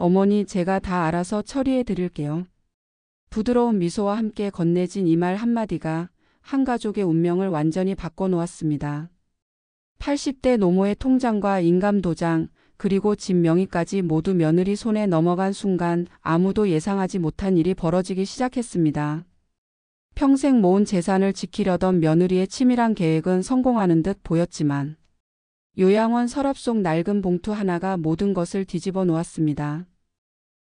어머니, 제가 다 알아서 처리해 드릴게요. 부드러운 미소와 함께 건네진 이 말 한마디가 한 가족의 운명을 완전히 바꿔놓았습니다. 80대 노모의 통장과 인감도장, 그리고 집 명의까지 모두 며느리 손에 넘어간 순간 아무도 예상하지 못한 일이 벌어지기 시작했습니다. 평생 모은 재산을 지키려던 며느리의 치밀한 계획은 성공하는 듯 보였지만 요양원 서랍 속 낡은 봉투 하나가 모든 것을 뒤집어 놓았습니다.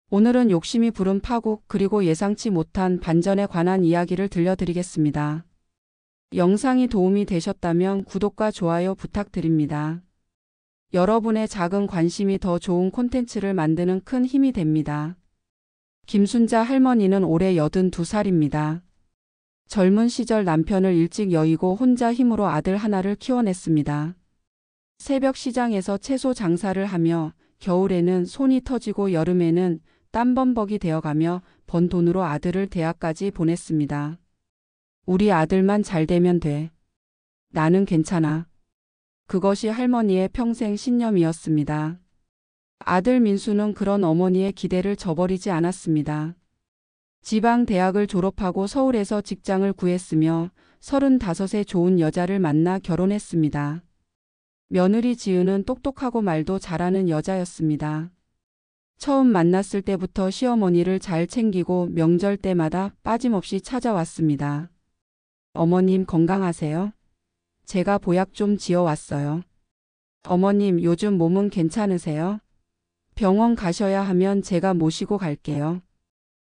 오늘은 욕심이 부른 파국 그리고 예상치 못한 반전에 관한 이야기를 들려드리겠습니다. 영상이 도움이 되셨다면 구독과 좋아요 부탁드립니다. 여러분의 작은 관심이 더 좋은 콘텐츠를 만드는 큰 힘이 됩니다. 김순자 할머니는 올해 82살입니다. 젊은 시절 남편을 일찍 여의고 혼자 힘으로 아들 하나를 키워냈습니다. 새벽 시장에서 채소 장사를 하며 겨울에는 손이 터지고 여름에는 땀범벅이 되어가며 번 돈으로 아들을 대학까지 보냈습니다. 우리 아들만 잘 되면 돼. 나는 괜찮아. 그것이 할머니의 평생 신념이었습니다. 아들 민수는 그런 어머니의 기대를 저버리지 않았습니다. 지방 대학을 졸업하고 서울에서 직장을 구했으며 35세 좋은 여자를 만나 결혼했습니다. 며느리 지은은 똑똑하고 말도 잘하는 여자였습니다. 처음 만났을 때부터 시어머니를 잘 챙기고 명절 때마다 빠짐없이 찾아왔습니다. 어머님 건강하세요? 제가 보약 좀 지어왔어요. 어머님 요즘 몸은 괜찮으세요? 병원 가셔야 하면 제가 모시고 갈게요.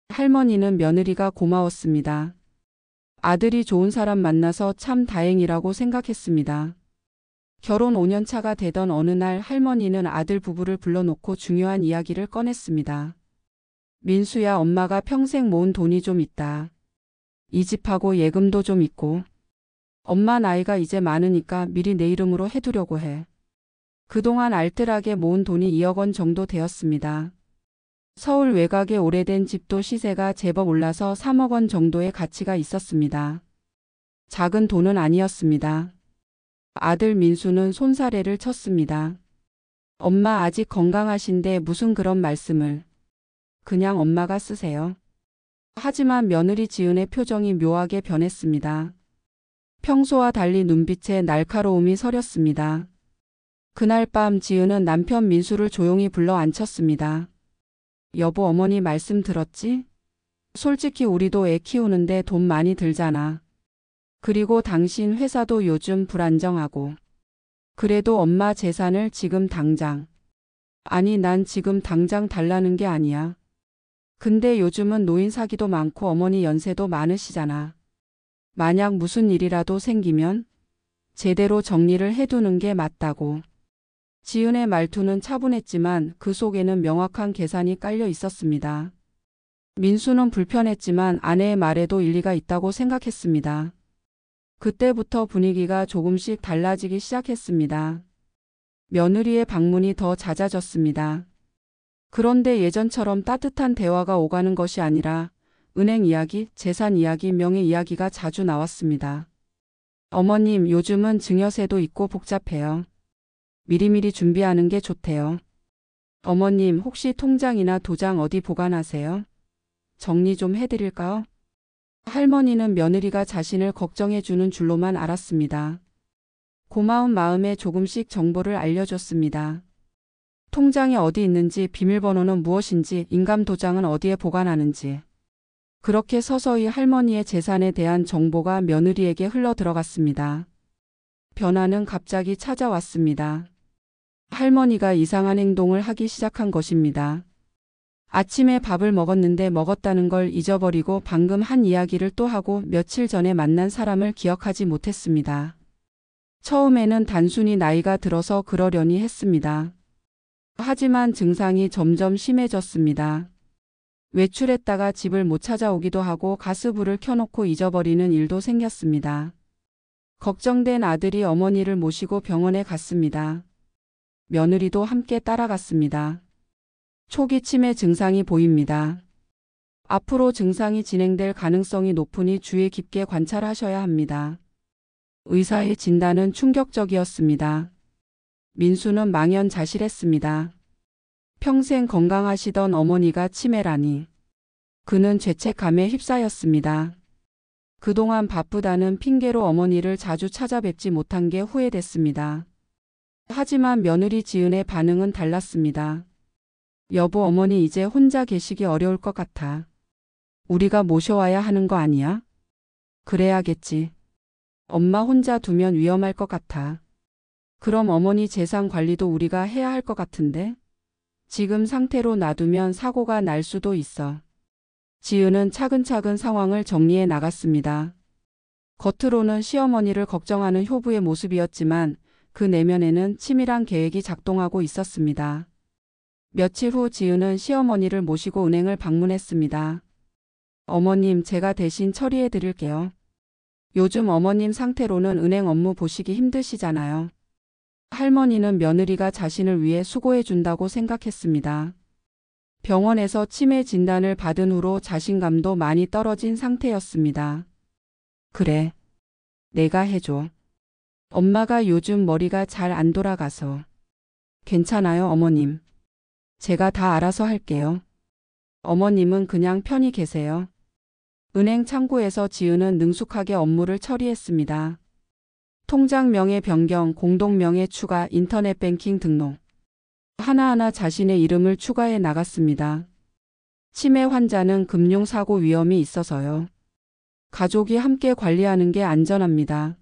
할머니는 며느리가 고마웠습니다. 아들이 좋은 사람 만나서 참 다행이라고 생각했습니다. 결혼 5년 차가 되던 어느 날 할머니는 아들 부부를 불러놓고 중요한 이야기를 꺼냈습니다. 민수야, 엄마가 평생 모은 돈이 좀 있다. 이 집하고 예금도 좀 있고. 엄마 나이가 이제 많으니까 미리 내 이름으로 해두려고 해. 그동안 알뜰하게 모은 돈이 2억 원 정도 되었습니다. 서울 외곽의 오래된 집도 시세가 제법 올라서 3억 원 정도의 가치가 있었습니다. 작은 돈은 아니었습니다. 아들 민수는 손사래를 쳤습니다. 엄마 아직 건강하신데 무슨 그런 말씀을. 그냥 엄마가 쓰세요. 하지만 며느리 지은의 표정이 묘하게 변했습니다. 평소와 달리 눈빛에 날카로움이 서렸습니다. 그날 밤 지은은 남편 민수를 조용히 불러 앉혔습니다. 여보, 어머니 말씀 들었지? 솔직히 우리도 애 키우는데 돈 많이 들잖아. 그리고 당신 회사도 요즘 불안정하고. 그래도 엄마 재산을 지금 당장. 아니, 난 지금 당장 달라는 게 아니야. 근데 요즘은 노인 사기도 많고 어머니 연세도 많으시잖아. 만약 무슨 일이라도 생기면 제대로 정리를 해두는 게 맞다고. 지은의 말투는 차분했지만 그 속에는 명확한 계산이 깔려 있었습니다. 민수는 불편했지만 아내의 말에도 일리가 있다고 생각했습니다. 그때부터 분위기가 조금씩 달라지기 시작했습니다. 며느리의 방문이 더 잦아졌습니다. 그런데 예전처럼 따뜻한 대화가 오가는 것이 아니라 은행 이야기, 재산 이야기, 명예 이야기가 자주 나왔습니다. 어머님, 요즘은 증여세도 있고 복잡해요. 미리미리 준비하는 게 좋대요. 어머님, 혹시 통장이나 도장 어디 보관하세요? 정리 좀 해드릴까요? 할머니는 며느리가 자신을 걱정해주는 줄로만 알았습니다. 고마운 마음에 조금씩 정보를 알려줬습니다. 통장이 어디 있는지, 비밀번호는 무엇인지, 인감도장은 어디에 보관하는지. 그렇게 서서히 할머니의 재산에 대한 정보가 며느리에게 흘러들어갔습니다. 변화는 갑자기 찾아왔습니다. 할머니가 이상한 행동을 하기 시작한 것입니다. 아침에 밥을 먹었는데 먹었다는 걸 잊어버리고 방금 한 이야기를 또 하고 며칠 전에 만난 사람을 기억하지 못했습니다. 처음에는 단순히 나이가 들어서 그러려니 했습니다. 하지만 증상이 점점 심해졌습니다. 외출했다가 집을 못 찾아오기도 하고 가스불을 켜놓고 잊어버리는 일도 생겼습니다. 걱정된 아들이 어머니를 모시고 병원에 갔습니다. 며느리도 함께 따라갔습니다. 초기 치매 증상이 보입니다. 앞으로 증상이 진행될 가능성이 높으니 주의 깊게 관찰하셔야 합니다. 의사의 진단은 충격적이었습니다. 민수는 망연자실했습니다. 평생 건강하시던 어머니가 치매라니. 그는 죄책감에 휩싸였습니다. 그동안 바쁘다는 핑계로 어머니를 자주 찾아뵙지 못한 게 후회됐습니다. 하지만 며느리 지은의 반응은 달랐습니다. 여보, 어머니 이제 혼자 계시기 어려울 것 같아. 우리가 모셔와야 하는 거 아니야? 그래야겠지. 엄마 혼자 두면 위험할 것 같아. 그럼 어머니 재산 관리도 우리가 해야 할 것 같은데? 지금 상태로 놔두면 사고가 날 수도 있어. 지은은 차근차근 상황을 정리해 나갔습니다. 겉으로는 시어머니를 걱정하는 효부의 모습이었지만 그 내면에는 치밀한 계획이 작동하고 있었습니다. 며칠 후 지은은 시어머니를 모시고 은행을 방문했습니다. 어머님, 제가 대신 처리해 드릴게요. 요즘 어머님 상태로는 은행 업무 보시기 힘드시잖아요. 할머니는 며느리가 자신을 위해 수고해 준다고 생각했습니다. 병원에서 치매 진단을 받은 후로 자신감도 많이 떨어진 상태였습니다. 그래, 내가 해줘. 엄마가 요즘 머리가 잘 안 돌아가서. 괜찮아요, 어머님. 제가 다 알아서 할게요. 어머님은 그냥 편히 계세요. 은행 창구에서 지은은 능숙하게 업무를 처리했습니다. 통장 명의 변경, 공동 명의 추가, 인터넷 뱅킹 등록. 하나하나 자신의 이름을 추가해 나갔습니다. 치매 환자는 금융사고 위험이 있어서요. 가족이 함께 관리하는 게 안전합니다.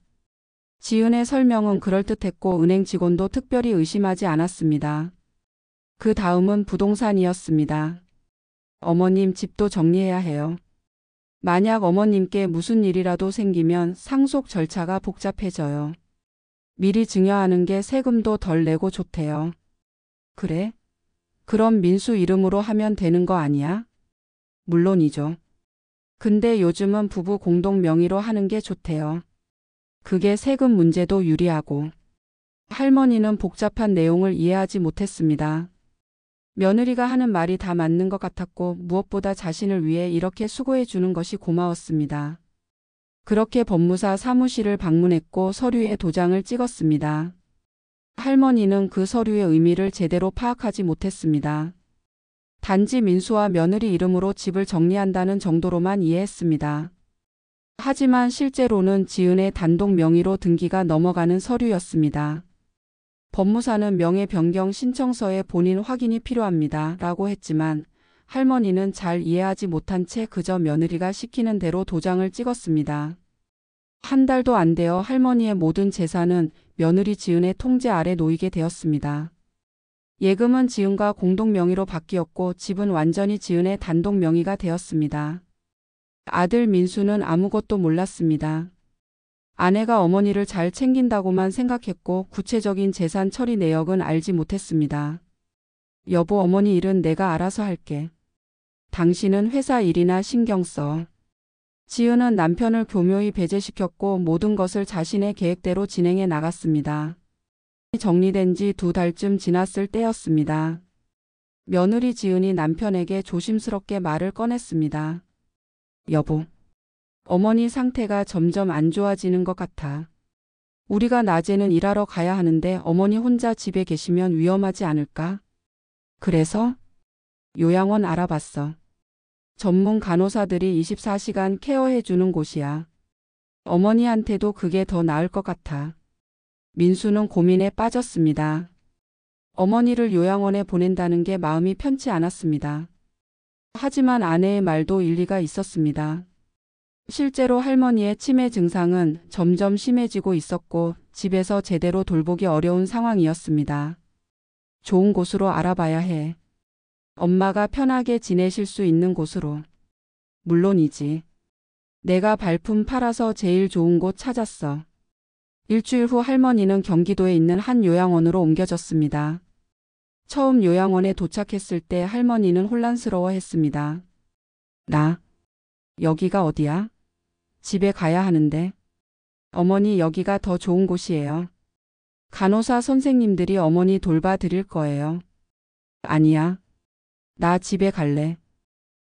지은의 설명은 그럴듯했고 은행 직원도 특별히 의심하지 않았습니다. 그 다음은 부동산이었습니다. 어머님, 집도 정리해야 해요. 만약 어머님께 무슨 일이라도 생기면 상속 절차가 복잡해져요. 미리 증여하는 게 세금도 덜 내고 좋대요. 그래? 그럼 민수 이름으로 하면 되는 거 아니야? 물론이죠. 근데 요즘은 부부 공동 명의로 하는 게 좋대요. 그게 세금 문제도 유리하고. 할머니는 복잡한 내용을 이해하지 못했습니다. 며느리가 하는 말이 다 맞는 것 같았고 무엇보다 자신을 위해 이렇게 수고해 주는 것이 고마웠습니다. 그렇게 법무사 사무실을 방문했고 서류에 도장을 찍었습니다. 할머니는 그 서류의 의미를 제대로 파악하지 못했습니다. 단지 민수와 며느리 이름으로 집을 정리한다는 정도로만 이해했습니다. 하지만 실제로는 지은의 단독 명의로 등기가 넘어가는 서류였습니다. 법무사는 명의 변경 신청서에 본인 확인이 필요합니다. 라고 했지만 할머니는 잘 이해하지 못한 채 그저 며느리가 시키는 대로 도장을 찍었습니다. 한 달도 안 되어 할머니의 모든 재산은 며느리 지은의 통제 아래 놓이게 되었습니다. 예금은 지은과 공동 명의로 바뀌었고 집은 완전히 지은의 단독 명의가 되었습니다. 아들 민수는 아무것도 몰랐습니다. 아내가 어머니를 잘 챙긴다고만 생각했고 구체적인 재산 처리 내역은 알지 못했습니다. 여보, 어머니 일은 내가 알아서 할게. 당신은 회사 일이나 신경 써. 지은은 남편을 교묘히 배제시켰고 모든 것을 자신의 계획대로 진행해 나갔습니다. 정리된 지 2달쯤 지났을 때였습니다. 며느리 지은이 남편에게 조심스럽게 말을 꺼냈습니다. 여보, 어머니 상태가 점점 안 좋아지는 것 같아. 우리가 낮에는 일하러 가야 하는데 어머니 혼자 집에 계시면 위험하지 않을까? 그래서 요양원 알아봤어. 전문 간호사들이 24시간 케어해 주는 곳이야. 어머니한테도 그게 더 나을 것 같아. 민수는 고민에 빠졌습니다. 어머니를 요양원에 보낸다는 게 마음이 편치 않았습니다. 하지만 아내의 말도 일리가 있었습니다. 실제로 할머니의 치매 증상은 점점 심해지고 있었고 집에서 제대로 돌보기 어려운 상황이었습니다. 좋은 곳으로 알아봐야 해. 엄마가 편하게 지내실 수 있는 곳으로. 물론이지. 내가 발품 팔아서 제일 좋은 곳 찾았어. 일주일 후 할머니는 경기도에 있는 한 요양원으로 옮겨졌습니다. 처음 요양원에 도착했을 때 할머니는 혼란스러워했습니다. 여기가 어디야? 집에 가야 하는데. 어머니, 여기가 더 좋은 곳이에요. 간호사 선생님들이 어머니 돌봐 드릴 거예요. 아니야. 나 집에 갈래.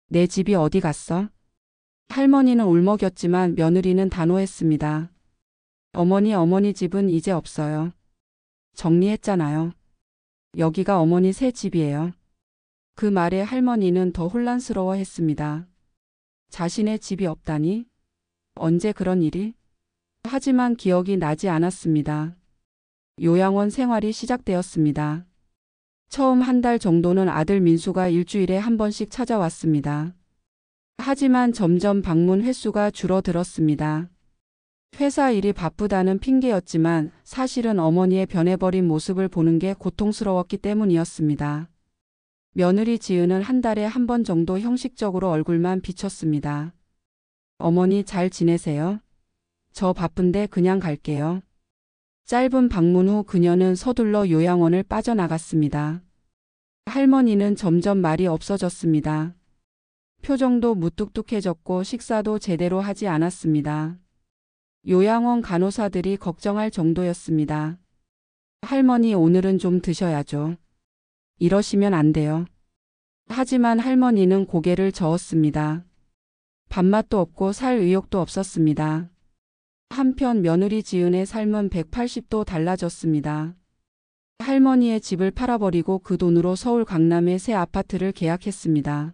내 집이 어디 갔어? 할머니는 울먹였지만 며느리는 단호했습니다. 어머니 집은 이제 없어요. 정리했잖아요. 여기가 어머니 새 집이에요. 그 말에 할머니는 더 혼란스러워했습니다. 자신의 집이 없다니? 언제 그런 일이? 하지만 기억이 나지 않았습니다. 요양원 생활이 시작되었습니다. 처음 한 달 정도는 아들 민수가 일주일에 한 번씩 찾아왔습니다. 하지만 점점 방문 횟수가 줄어들었습니다. 회사 일이 바쁘다는 핑계였지만 사실은 어머니의 변해버린 모습을 보는 게 고통스러웠기 때문이었습니다. 며느리 지은은 한 달에 한 번 정도 형식적으로 얼굴만 비쳤습니다. 어머니 잘 지내세요? 저 바쁜데 그냥 갈게요. 짧은 방문 후 그녀는 서둘러 요양원을 빠져나갔습니다. 할머니는 점점 말이 없어졌습니다. 표정도 무뚝뚝해졌고 식사도 제대로 하지 않았습니다. 요양원 간호사들이 걱정할 정도였습니다. 할머니 오늘은 좀 드셔야죠. 이러시면 안 돼요. 하지만 할머니는 고개를 저었습니다. 밥맛도 없고 살 의욕도 없었습니다. 한편 며느리 지은의 삶은 180도 달라졌습니다. 할머니의 집을 팔아버리고 그 돈으로 서울 강남의 새 아파트를 계약했습니다.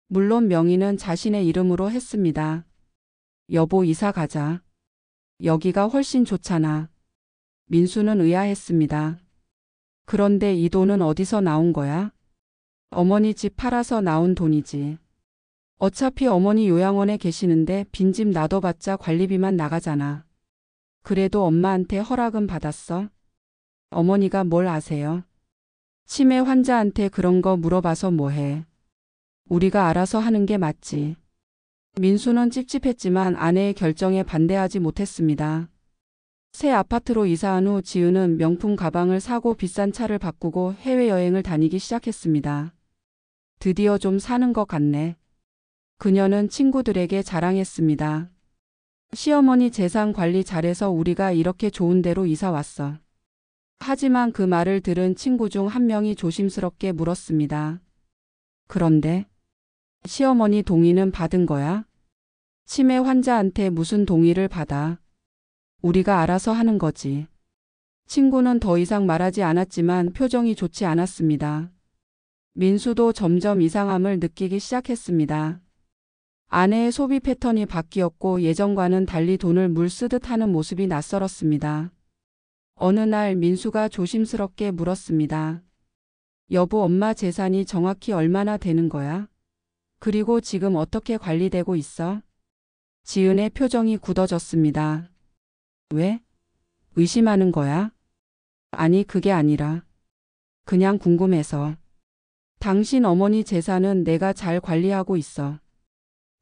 물론 명의는 자신의 이름으로 했습니다. 여보 이사 가자. 여기가 훨씬 좋잖아. 민수는 의아했습니다. 그런데 이 돈은 어디서 나온 거야? 어머니 집 팔아서 나온 돈이지. 어차피 어머니 요양원에 계시는데 빈집 놔둬봤자 관리비만 나가잖아. 그래도 엄마한테 허락은 받았어? 어머니가 뭘 아세요? 치매 환자한테 그런 거 물어봐서 뭐해. 우리가 알아서 하는 게 맞지. 민수는 찝찝했지만 아내의 결정에 반대하지 못했습니다. 새 아파트로 이사한 후 지은은 명품 가방을 사고 비싼 차를 바꾸고 해외여행을 다니기 시작했습니다. 드디어 좀 사는 것 같네. 그녀는 친구들에게 자랑했습니다. 시어머니 재산 관리 잘해서 우리가 이렇게 좋은 데로 이사 왔어. 하지만 그 말을 들은 친구 중 한 명이 조심스럽게 물었습니다. 그런데 시어머니 동의는 받은 거야? 치매 환자한테 무슨 동의를 받아? 우리가 알아서 하는 거지. 친구는 더 이상 말하지 않았지만 표정이 좋지 않았습니다. 민수도 점점 이상함을 느끼기 시작했습니다. 아내의 소비 패턴이 바뀌었고 예전과는 달리 돈을 물 쓰듯 하는 모습이 낯설었습니다. 어느 날 민수가 조심스럽게 물었습니다. 여보, 엄마 재산이 정확히 얼마나 되는 거야? 그리고 지금 어떻게 관리되고 있어? 지은의 표정이 굳어졌습니다. 왜? 의심하는 거야? 아니, 그게 아니라 그냥 궁금해서. 당신 어머니 재산은 내가 잘 관리하고 있어.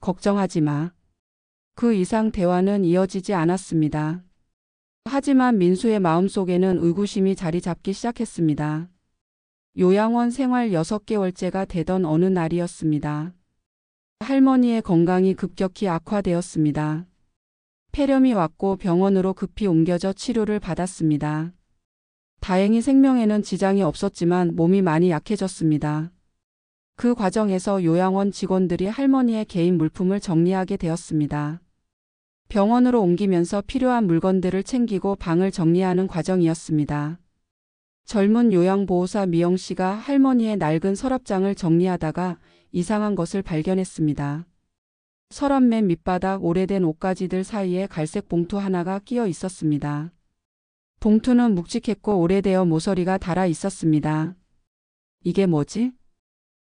걱정하지 마. 그 이상 대화는 이어지지 않았습니다. 하지만 민수의 마음속에는 의구심이 자리 잡기 시작했습니다. 요양원 생활 6개월째가 되던 어느 날이었습니다. 할머니의 건강이 급격히 악화되었습니다. 폐렴이 왔고 병원으로 급히 옮겨져 치료를 받았습니다. 다행히 생명에는 지장이 없었지만 몸이 많이 약해졌습니다. 그 과정에서 요양원 직원들이 할머니의 개인 물품을 정리하게 되었습니다. 병원으로 옮기면서 필요한 물건들을 챙기고 방을 정리하는 과정이었습니다. 젊은 요양보호사 미영 씨가 할머니의 낡은 서랍장을 정리하다가 이상한 것을 발견했습니다. 서랍 맨 밑바닥 오래된 옷가지들 사이에 갈색 봉투 하나가 끼어 있었습니다. 봉투는 묵직했고 오래되어 모서리가 달아 있었습니다. 이게 뭐지?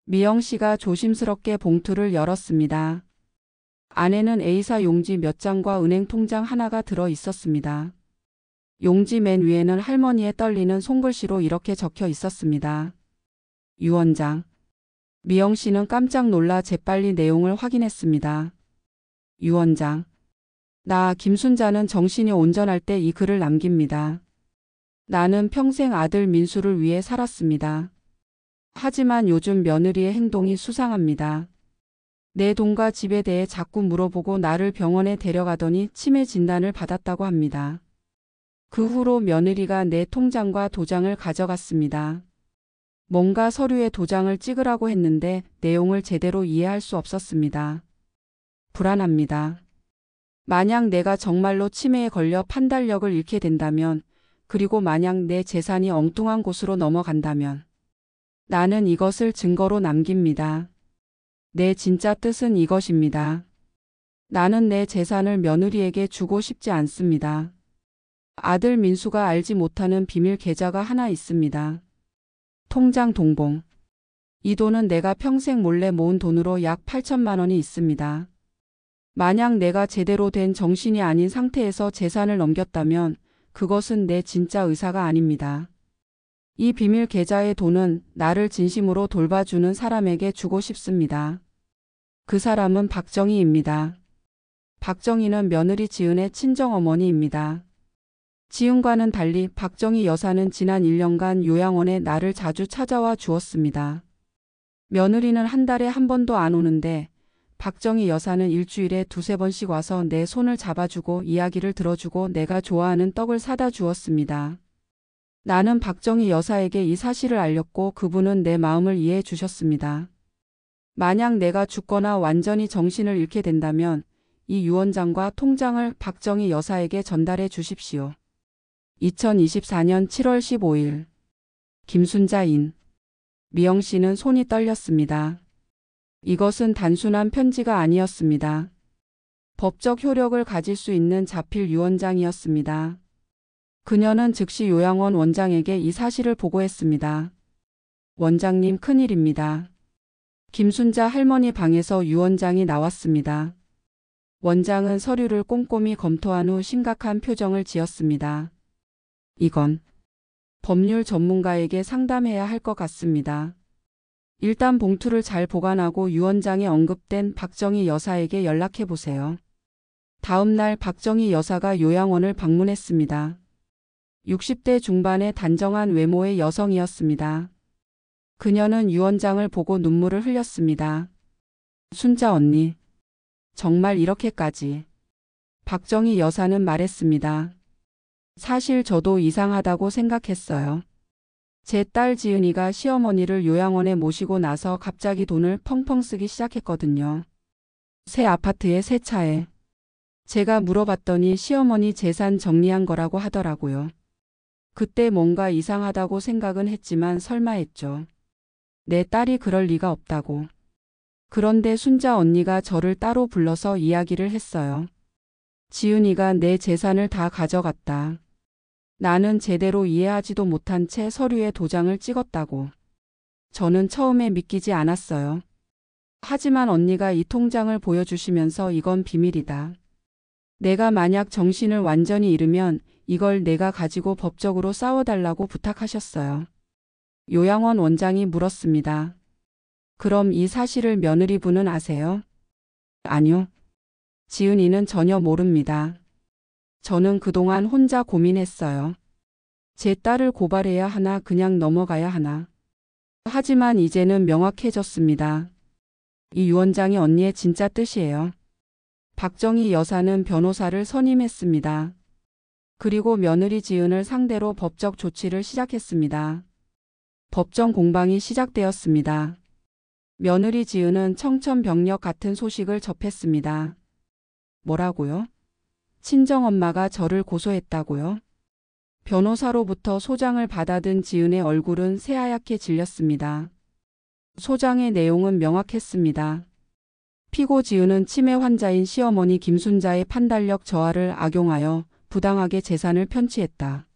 미영 씨가 조심스럽게 봉투를 열었습니다. 안에는 A사 용지 몇 장과 은행 통장 하나가 들어 있었습니다. 용지 맨 위에는 할머니의 떨리는 손글씨로 이렇게 적혀 있었습니다. 유원장. 미영 씨는 깜짝 놀라 재빨리 내용을 확인했습니다. 유원장. 나 김순자는 정신이 온전할 때 이 글을 남깁니다. 나는 평생 아들 민수를 위해 살았습니다. 하지만 요즘 며느리의 행동이 수상합니다. 내 돈과 집에 대해 자꾸 물어보고 나를 병원에 데려가더니 치매 진단을 받았다고 합니다. 그 후로 며느리가 내 통장과 도장을 가져갔습니다. 뭔가 서류에 도장을 찍으라고 했는데 내용을 제대로 이해할 수 없었습니다. 불안합니다. 만약 내가 정말로 치매에 걸려 판단력을 잃게 된다면, 그리고 만약 내 재산이 엉뚱한 곳으로 넘어간다면 나는 이것을 증거로 남깁니다. 내 진짜 뜻은 이것입니다. 나는 내 재산을 며느리에게 주고 싶지 않습니다. 아들 민수가 알지 못하는 비밀 계좌가 하나 있습니다. 통장 동봉. 이 돈은 내가 평생 몰래 모은 돈으로 약 8천만 원이 있습니다. 만약 내가 제대로 된 정신이 아닌 상태에서 재산을 넘겼다면 그것은 내 진짜 의사가 아닙니다. 이 비밀 계좌의 돈은 나를 진심으로 돌봐주는 사람에게 주고 싶습니다. 그 사람은 박정희입니다. 박정희는 며느리 지은의 친정어머니입니다. 지은과는 달리 박정희 여사는 지난 1년간 요양원에 나를 자주 찾아와 주었습니다. 며느리는 한 달에 한 번도 안 오는데 박정희 여사는 일주일에 두세 번씩 와서 내 손을 잡아주고 이야기를 들어주고 내가 좋아하는 떡을 사다 주었습니다. 나는 박정희 여사에게 이 사실을 알렸고 그분은 내 마음을 이해해 주셨습니다. 만약 내가 죽거나 완전히 정신을 잃게 된다면 이 유언장과 통장을 박정희 여사에게 전달해 주십시오. 2024년 7월 15일 김순자인. 미영 씨는 손이 떨렸습니다. 이것은 단순한 편지가 아니었습니다. 법적 효력을 가질 수 있는 자필 유언장이었습니다. 그녀는 즉시 요양원 원장에게 이 사실을 보고했습니다. 원장님, 큰일입니다. 김순자 할머니 방에서 유언장이 나왔습니다. 원장은 서류를 꼼꼼히 검토한 후 심각한 표정을 지었습니다. 이건 법률 전문가에게 상담해야 할 것 같습니다. 일단 봉투를 잘 보관하고 유언장에 언급된 박정희 여사에게 연락해 보세요. 다음 날 박정희 여사가 요양원을 방문했습니다. 60대 중반의 단정한 외모의 여성이었습니다. 그녀는 유언장을 보고 눈물을 흘렸습니다. 순자 언니, 정말 이렇게까지. 박정희 여사는 말했습니다. 사실 저도 이상하다고 생각했어요. 제 딸 지은이가 시어머니를 요양원에 모시고 나서 갑자기 돈을 펑펑 쓰기 시작했거든요. 새 아파트에 새 차에. 제가 물어봤더니 시어머니 재산 정리한 거라고 하더라고요. 그때 뭔가 이상하다고 생각은 했지만 설마 했죠. 내 딸이 그럴 리가 없다고. 그런데 순자 언니가 저를 따로 불러서 이야기를 했어요. 지은이가 내 재산을 다 가져갔다. 나는 제대로 이해하지도 못한 채 서류에 도장을 찍었다고. 저는 처음에 믿기지 않았어요. 하지만 언니가 이 통장을 보여주시면서 이건 비밀이다. 내가 만약 정신을 완전히 잃으면 이걸 내가 가지고 법적으로 싸워달라고 부탁하셨어요. 요양원 원장이 물었습니다. 그럼 이 사실을 며느리분은 아세요? 아니요. 지은이는 전혀 모릅니다. 저는 그동안 혼자 고민했어요. 제 딸을 고발해야 하나 그냥 넘어가야 하나. 하지만 이제는 명확해졌습니다. 이 유언장이 언니의 진짜 뜻이에요. 박정희 여사는 변호사를 선임했습니다. 그리고 며느리 지은을 상대로 법적 조치를 시작했습니다. 법정 공방이 시작되었습니다. 며느리 지은은 청천벽력 같은 소식을 접했습니다. 뭐라고요? 친정엄마가 저를 고소했다고요? 변호사로부터 소장을 받아든 지은의 얼굴은 새하얗게 질렸습니다. 소장의 내용은 명확했습니다. 피고 지은은 치매 환자인 시어머니 김순자의 판단력 저하를 악용하여 부당하게 재산을 편취했다.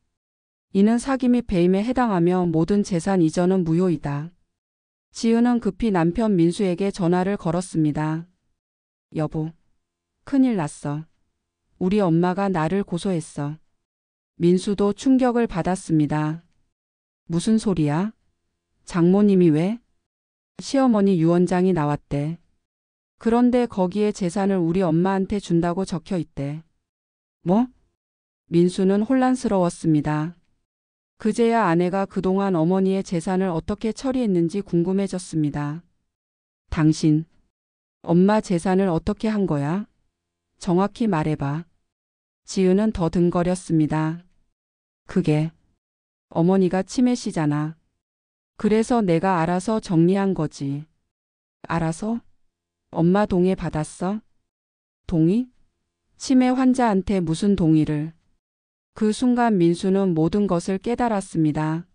이는 사기 및 배임에 해당하며 모든 재산 이전은 무효이다. 지은은 급히 남편 민수에게 전화를 걸었습니다. 여보, 큰일 났어. 우리 엄마가 나를 고소했어. 민수도 충격을 받았습니다. 무슨 소리야? 장모님이 왜? 시어머니 유언장이 나왔대. 그런데 거기에 재산을 우리 엄마한테 준다고 적혀 있대. 뭐? 민수는 혼란스러웠습니다. 그제야 아내가 그동안 어머니의 재산을 어떻게 처리했는지 궁금해졌습니다. 당신, 엄마 재산을 어떻게 한 거야? 정확히 말해봐. 지은은 더듬거렸습니다. 그게 어머니가 치매시잖아. 그래서 내가 알아서 정리한 거지. 알아서? 엄마 동의 받았어? 동의? 치매 환자한테 무슨 동의를? 그 순간 민수는 모든 것을 깨달았습니다.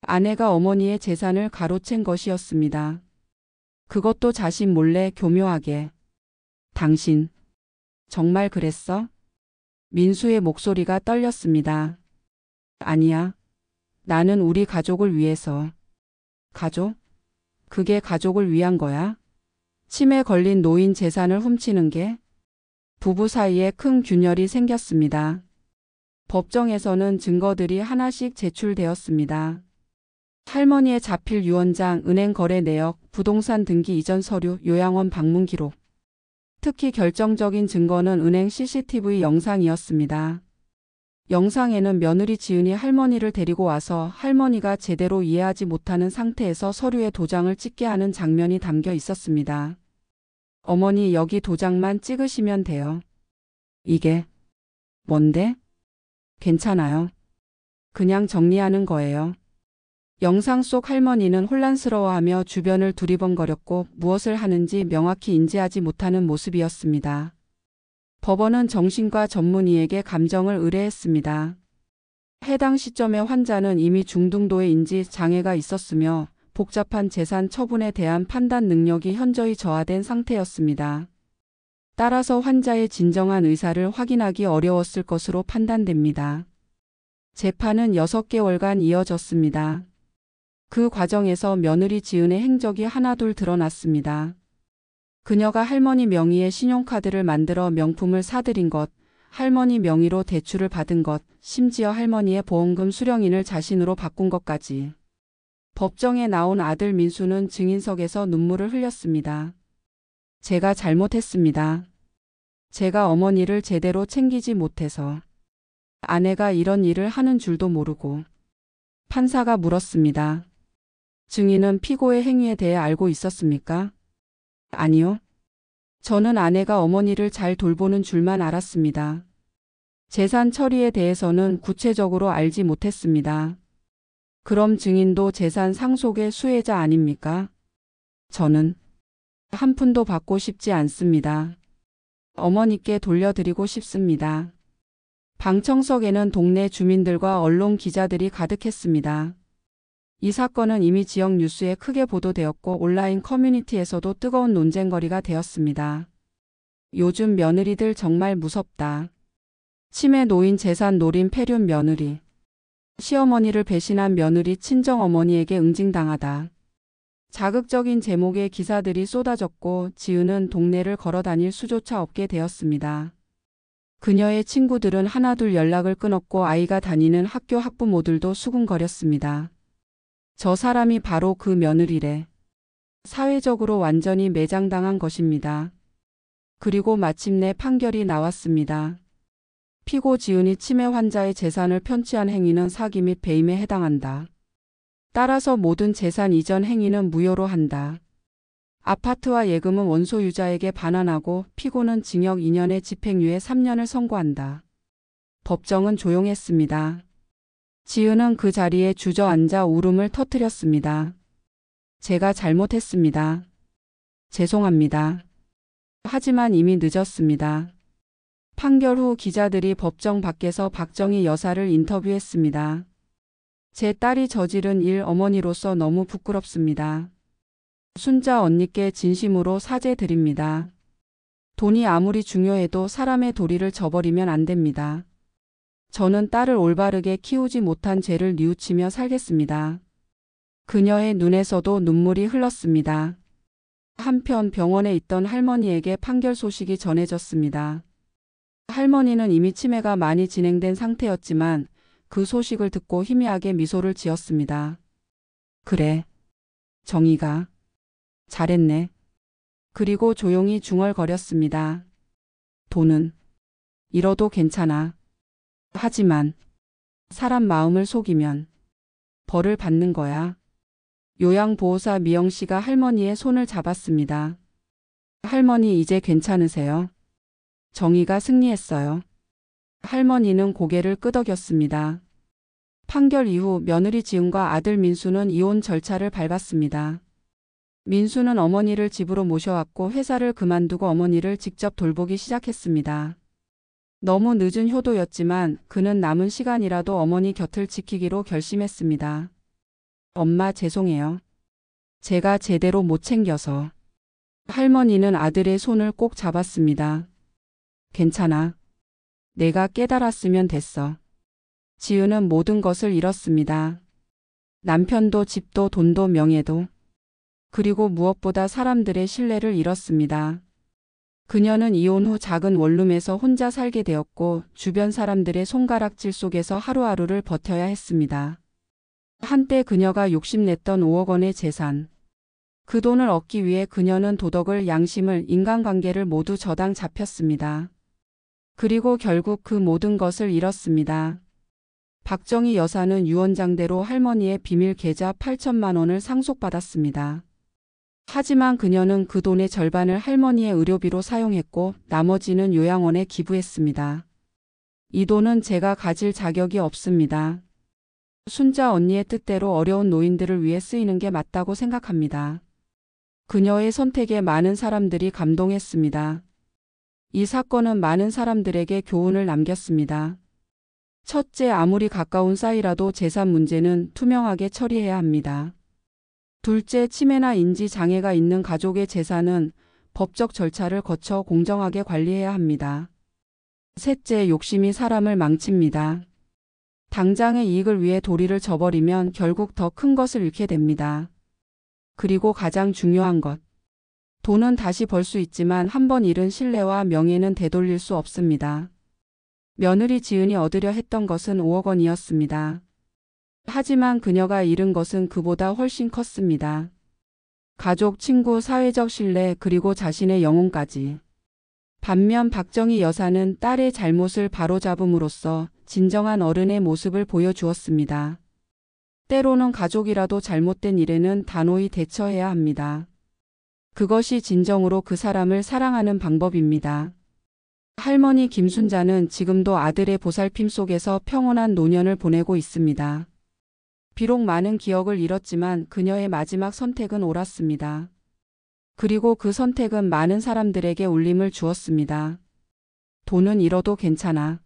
아내가 어머니의 재산을 가로챈 것이었습니다. 그것도 자신 몰래 교묘하게. 당신, 정말 그랬어? 민수의 목소리가 떨렸습니다. 아니야. 나는 우리 가족을 위해서. 가족? 그게 가족을 위한 거야? 치매 걸린 노인 재산을 훔치는 게? 부부 사이에 큰 균열이 생겼습니다. 법정에서는 증거들이 하나씩 제출되었습니다. 할머니의 자필 유언장, 은행 거래 내역, 부동산 등기 이전 서류, 요양원 방문 기록. 특히 결정적인 증거는 은행 CCTV 영상이었습니다. 영상에는 며느리 지은이 할머니를 데리고 와서 할머니가 제대로 이해하지 못하는 상태에서 서류에 도장을 찍게 하는 장면이 담겨 있었습니다. 어머니, 여기 도장만 찍으시면 돼요. 이게 뭔데? 괜찮아요. 그냥 정리하는 거예요. 영상 속 할머니는 혼란스러워하며 주변을 두리번거렸고 무엇을 하는지 명확히 인지하지 못하는 모습이었습니다. 법원은 정신과 전문의에게 감정을 의뢰했습니다. 해당 시점에 환자는 이미 중등도의 인지 장애가 있었으며 복잡한 재산 처분에 대한 판단 능력이 현저히 저하된 상태였습니다. 따라서 환자의 진정한 의사를 확인하기 어려웠을 것으로 판단됩니다. 재판은 6개월간 이어졌습니다. 그 과정에서 며느리 지은의 행적이 하나둘 드러났습니다. 그녀가 할머니 명의의 신용카드를 만들어 명품을 사들인 것, 할머니 명의로 대출을 받은 것, 심지어 할머니의 보험금 수령인을 자신으로 바꾼 것까지. 법정에 나온 아들 민수는 증인석에서 눈물을 흘렸습니다. 제가 잘못했습니다. 제가 어머니를 제대로 챙기지 못해서. 아내가 이런 일을 하는 줄도 모르고. 판사가 물었습니다. 증인은 피고의 행위에 대해 알고 있었습니까? 아니요. 저는 아내가 어머니를 잘 돌보는 줄만 알았습니다. 재산 처리에 대해서는 구체적으로 알지 못했습니다. 그럼 증인도 재산 상속의 수혜자 아닙니까? 저는 한 푼도 받고 싶지 않습니다. 어머니께 돌려드리고 싶습니다. 방청석에는 동네 주민들과 언론 기자들이 가득했습니다. 이 사건은 이미 지역 뉴스에 크게 보도되었고 온라인 커뮤니티에서도 뜨거운 논쟁거리가 되었습니다. 요즘 며느리들 정말 무섭다. 치매 노인 재산 노린 폐륜 며느리. 시어머니를 배신한 며느리 친정어머니에게 응징당하다. 자극적인 제목의 기사들이 쏟아졌고 지은은 동네를 걸어다닐 수조차 없게 되었습니다. 그녀의 친구들은 하나둘 연락을 끊었고 아이가 다니는 학교 학부모들도 수군거렸습니다. 저 사람이 바로 그 며느리래. 사회적으로 완전히 매장당한 것입니다. 그리고 마침내 판결이 나왔습니다. 피고 지은이 치매 환자의 재산을 편취한 행위는 사기 및 배임에 해당한다. 따라서 모든 재산 이전 행위는 무효로 한다. 아파트와 예금은 원소유자에게 반환하고 피고는 징역 2년에 집행유예 3년을 선고한다. 법정은 조용했습니다. 지은은 그 자리에 주저앉아 울음을 터뜨렸습니다. 제가 잘못했습니다. 죄송합니다. 하지만 이미 늦었습니다. 판결 후 기자들이 법정 밖에서 박정희 여사를 인터뷰했습니다. 제 딸이 저지른 일 어머니로서 너무 부끄럽습니다. 순자 언니께 진심으로 사죄드립니다. 돈이 아무리 중요해도 사람의 도리를 저버리면 안 됩니다. 저는 딸을 올바르게 키우지 못한 죄를 뉘우치며 살겠습니다. 그녀의 눈에서도 눈물이 흘렀습니다. 한편 병원에 있던 할머니에게 판결 소식이 전해졌습니다. 할머니는 이미 치매가 많이 진행된 상태였지만 그 소식을 듣고 희미하게 미소를 지었습니다. 그래. 정희가. 잘했네. 그리고 조용히 중얼거렸습니다. 돈은 잃어도 괜찮아. 하지만 사람 마음을 속이면 벌을 받는 거야. 요양보호사 미영 씨가 할머니의 손을 잡았습니다. 할머니 이제 괜찮으세요? 정의가 승리했어요. 할머니는 고개를 끄덕였습니다. 판결 이후 며느리 지은과 아들 민수는 이혼 절차를 밟았습니다. 민수는 어머니를 집으로 모셔왔고 회사를 그만두고 어머니를 직접 돌보기 시작했습니다. 너무 늦은 효도였지만 그는 남은 시간이라도 어머니 곁을 지키기로 결심했습니다. 엄마 죄송해요. 제가 제대로 못 챙겨서. 할머니는 아들의 손을 꼭 잡았습니다. 괜찮아. 내가 깨달았으면 됐어. 지은은 모든 것을 잃었습니다. 남편도 집도 돈도 명예도. 그리고 무엇보다 사람들의 신뢰를 잃었습니다. 그녀는 이혼 후 작은 원룸에서 혼자 살게 되었고 주변 사람들의 손가락질 속에서 하루하루를 버텨야 했습니다. 한때 그녀가 욕심냈던 5억 원의 재산. 그 돈을 얻기 위해 그녀는 도덕을, 양심을, 인간관계를 모두 저당 잡혔습니다. 그리고 결국 그 모든 것을 잃었습니다. 박정희 여사는 유언장대로 할머니의 비밀 계좌 8천만 원을 상속받았습니다. 하지만 그녀는 그 돈의 절반을 할머니의 의료비로 사용했고 나머지는 요양원에 기부했습니다. 이 돈은 제가 가질 자격이 없습니다. 순자 언니의 뜻대로 어려운 노인들을 위해 쓰이는 게 맞다고 생각합니다. 그녀의 선택에 많은 사람들이 감동했습니다. 이 사건은 많은 사람들에게 교훈을 남겼습니다. 첫째, 아무리 가까운 사이라도 재산 문제는 투명하게 처리해야 합니다. 둘째, 치매나 인지 장애가 있는 가족의 재산은 법적 절차를 거쳐 공정하게 관리해야 합니다. 셋째, 욕심이 사람을 망칩니다. 당장의 이익을 위해 도리를 저버리면 결국 더 큰 것을 잃게 됩니다. 그리고 가장 중요한 것. 돈은 다시 벌 수 있지만 한 번 잃은 신뢰와 명예는 되돌릴 수 없습니다. 며느리 지은이 얻으려 했던 것은 5억 원이었습니다. 하지만 그녀가 잃은 것은 그보다 훨씬 컸습니다. 가족, 친구, 사회적 신뢰, 그리고 자신의 영혼까지. 반면 박정희 여사는 딸의 잘못을 바로잡음으로써 진정한 어른의 모습을 보여주었습니다. 때로는 가족이라도 잘못된 일에는 단호히 대처해야 합니다. 그것이 진정으로 그 사람을 사랑하는 방법입니다. 할머니 김순자는 지금도 아들의 보살핌 속에서 평온한 노년을 보내고 있습니다. 비록 많은 기억을 잃었지만 그녀의 마지막 선택은 옳았습니다. 그리고 그 선택은 많은 사람들에게 울림을 주었습니다. 돈은 잃어도 괜찮아.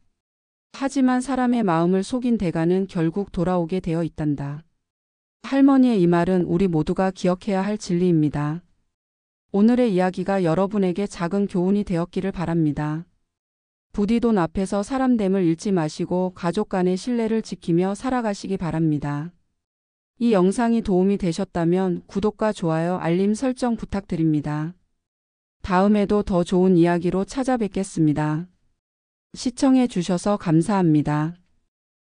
하지만 사람의 마음을 속인 대가는 결국 돌아오게 되어 있단다. 할머니의 이 말은 우리 모두가 기억해야 할 진리입니다. 오늘의 이야기가 여러분에게 작은 교훈이 되었기를 바랍니다. 부디 돈 앞에서 사람됨을 잃지 마시고 가족 간의 신뢰를 지키며 살아가시기 바랍니다. 이 영상이 도움이 되셨다면 구독과 좋아요, 알림 설정 부탁드립니다. 다음에도 더 좋은 이야기로 찾아뵙겠습니다. 시청해 주셔서 감사합니다.